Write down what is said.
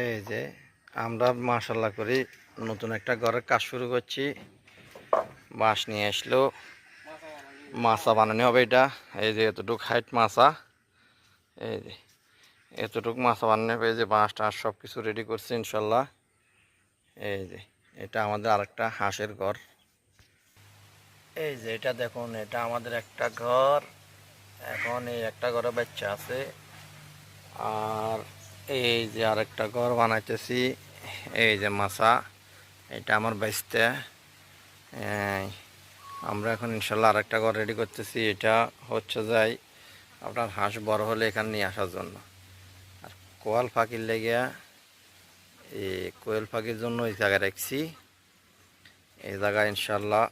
এই যে আমরা মাশাল্লাহ করি নতুন একটা ঘরের কাজ শুরু করছি। বাঁশ নিয়ে আসলো, মাচা বানানো হবে। এটা এই যে এতটুক হাইট মাচা, এই যে এতটুক মাচা বানানো হবে। এই যে বাঁশ টাঁশ সব কিছু রেডি করছি ইনশাল্লাহ। এই যে এটা আমাদের আরেকটা হাঁসের ঘর। এই যে এটা দেখুন, এটা আমাদের একটা ঘর। এখন এই একটা ঘরে বাচ্চা আছে, আর এই যে আরেকটা ঘর বানাইতেছি। এই যে মাছা, এটা আমার বাইসতে। আমরা এখন ইনশাল্লাহ আরেকটা ঘর রেডি করতেছি। এটা হচ্ছে যাই আপনার হাঁস বড় হলে এখানে নিয়ে আসার জন্য। আর কোয়াল পাখির লেগে, এই কোয়েল পাখির জন্য এই জায়গায় রাখছি। এই জায়গায় ইনশাল্লাহ